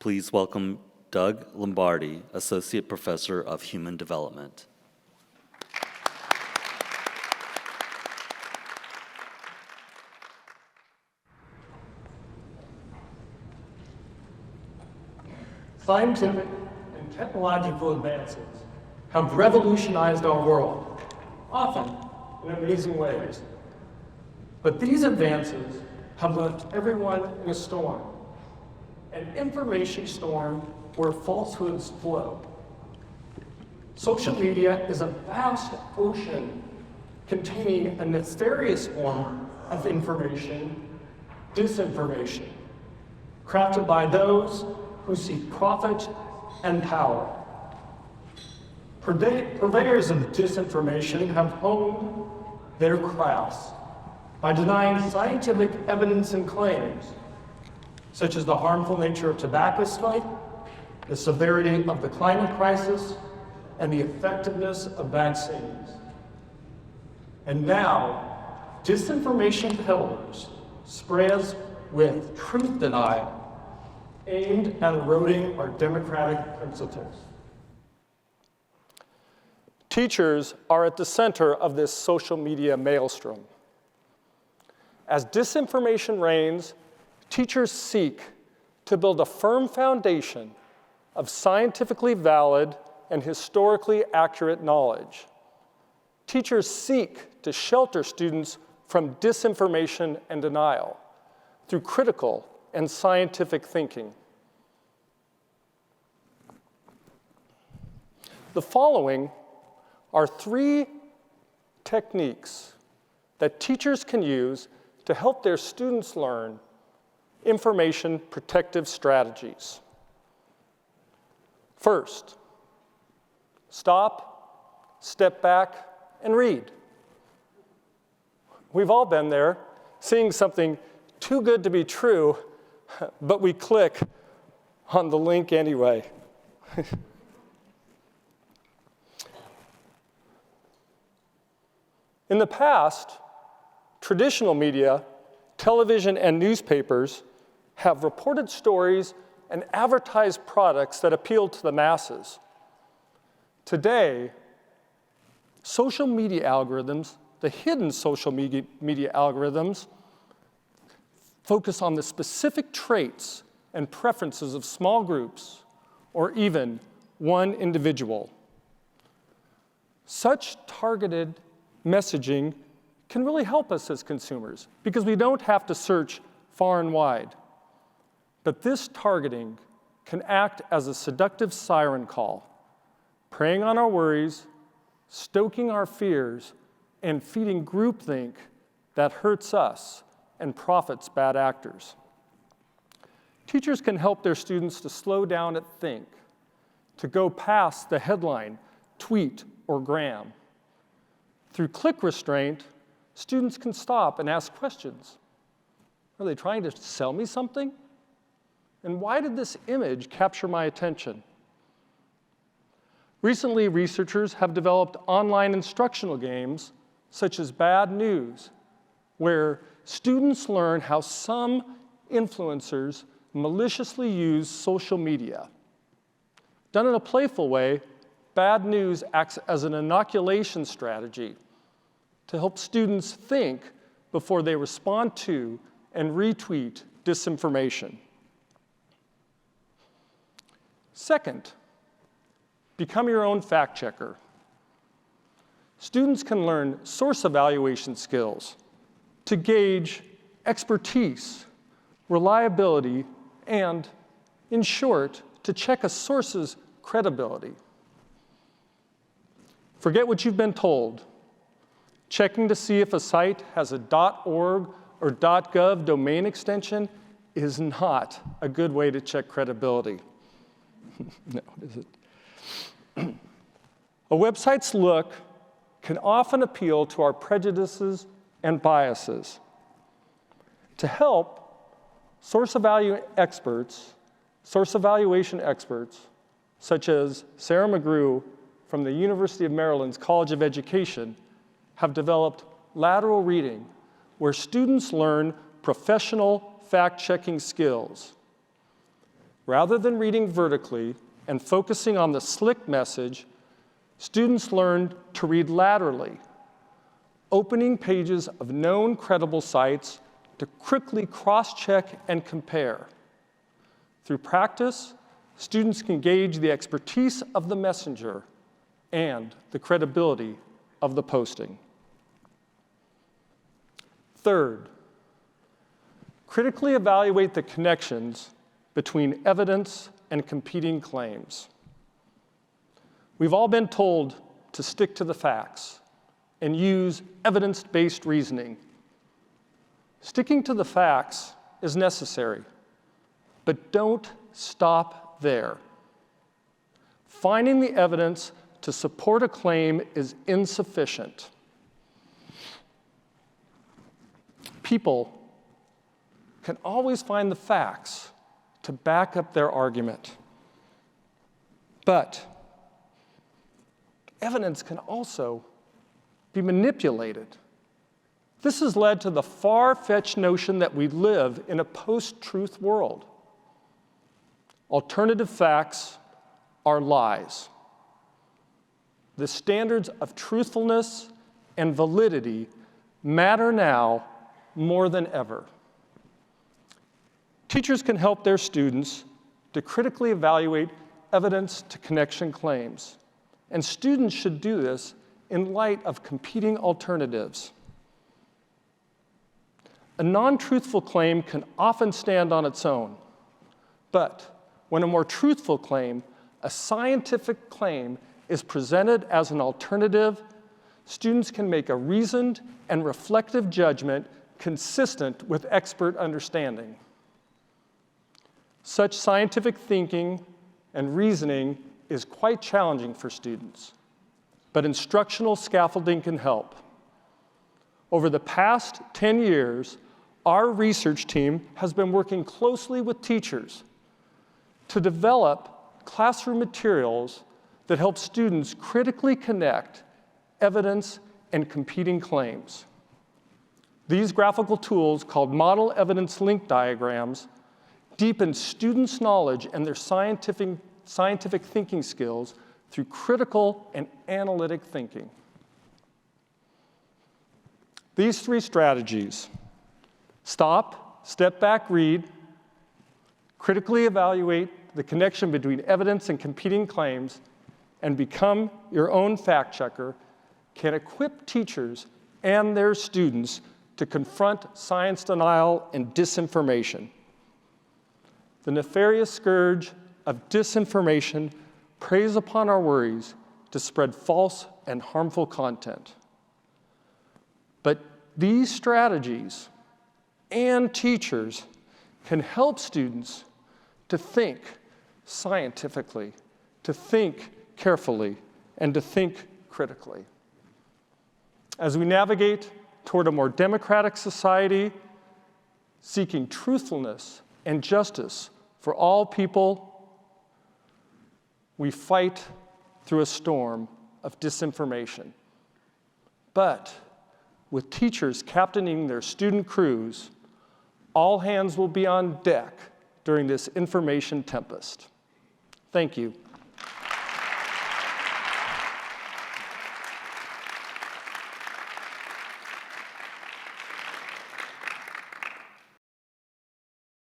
Please welcome Doug Lombardi, Associate Professor of Human Development. Scientific and technological advances have revolutionized our world, often in amazing ways. But these advances have left everyone in a storm, an information storm where falsehoods flow. Social media is a vast ocean containing a nefarious form of information, disinformation, crafted by those who seek profit and power. Purveyors of disinformation have honed their crafts by denying scientific evidence and claims, such as the harmful nature of tobacco smoke, the severity of the climate crisis, and the effectiveness of vaccines. And now, disinformation peddlers spray us with truth denial aimed at eroding our democratic principles. Teachers are at the center of this social media maelstrom. As disinformation reigns, teachers seek to build a firm foundation of scientifically valid and historically accurate knowledge. Teachers seek to shelter students from disinformation and denial through critical and scientific thinking. The following are 3 techniques that teachers can use to help their students learn information protective strategies. First, stop, step back, and read. We've all been there, seeing something too good to be true, but we click on the link anyway. In the past, traditional media, television, and newspapers have reported stories and advertised products that appeal to the masses. Today, social media algorithms, the hidden social media algorithms, focus on the specific traits and preferences of small groups or even one individual. Such targeted messaging can really help us as consumers because we don't have to search far and wide. But this targeting can act as a seductive siren call, preying on our worries, stoking our fears, and feeding groupthink that hurts us and profits bad actors. Teachers can help their students to slow down and think, to go past the headline, tweet, or gram. Through click restraint, students can stop and ask questions. Are they trying to sell me something? And why did this image capture my attention? Recently, researchers have developed online instructional games, such as Bad News, where students learn how some influencers maliciously use social media. Done in a playful way, Bad News acts as an inoculation strategy to help students think before they respond to and retweet disinformation. Second, become your own fact checker. Students can learn source evaluation skills to gauge expertise, reliability, and, in short, to check a source's credibility. Forget what you've been told. Checking to see if a site has a .org or .gov domain extension is not a good way to check credibility. No, is it? A website's look can often appeal to our prejudices and biases. To help, source evaluation experts, such as Sarah McGrew from the University of Maryland's College of Education, have developed lateral reading, where students learn professional fact-checking skills. Rather than reading vertically and focusing on the slick message, students learned to read laterally, opening pages of known credible sites to quickly cross-check and compare. Through practice, students can gauge the expertise of the messenger and the credibility of the posting. Third, critically evaluate the connections between evidence and competing claims. We've all been told to stick to the facts and use evidence-based reasoning. Sticking to the facts is necessary, but don't stop there. Finding the evidence to support a claim is insufficient. People can always find the facts to back up their argument. But evidence can also be manipulated. This has led to the far-fetched notion that we live in a post-truth world. Alternative facts are lies. The standards of truthfulness and validity matter now more than ever. Teachers can help their students to critically evaluate evidence to connection claims, and students should do this in light of competing alternatives. A non-truthful claim can often stand on its own, but when a more truthful claim, a scientific claim, is presented as an alternative, students can make a reasoned and reflective judgment consistent with expert understanding. Such scientific thinking and reasoning is quite challenging for students, but instructional scaffolding can help. Over the past 10 years, our research team has been working closely with teachers to develop classroom materials that help students critically connect evidence and competing claims. These graphical tools, called model evidence link diagrams, deepen students' knowledge and their scientific thinking skills through critical and analytic thinking. These three strategies: stop, step back, read, critically evaluate the connection between evidence and competing claims, and become your own fact checker, can equip teachers and their students to confront science denial and disinformation. The nefarious scourge of disinformation preys upon our worries to spread false and harmful content. But these strategies and teachers can help students to think scientifically, to think carefully, and to think critically. As we navigate toward a more democratic society, seeking truthfulness and justice for all people, we fight through a storm of disinformation. But with teachers captaining their student crews, all hands will be on deck during this information tempest. Thank you.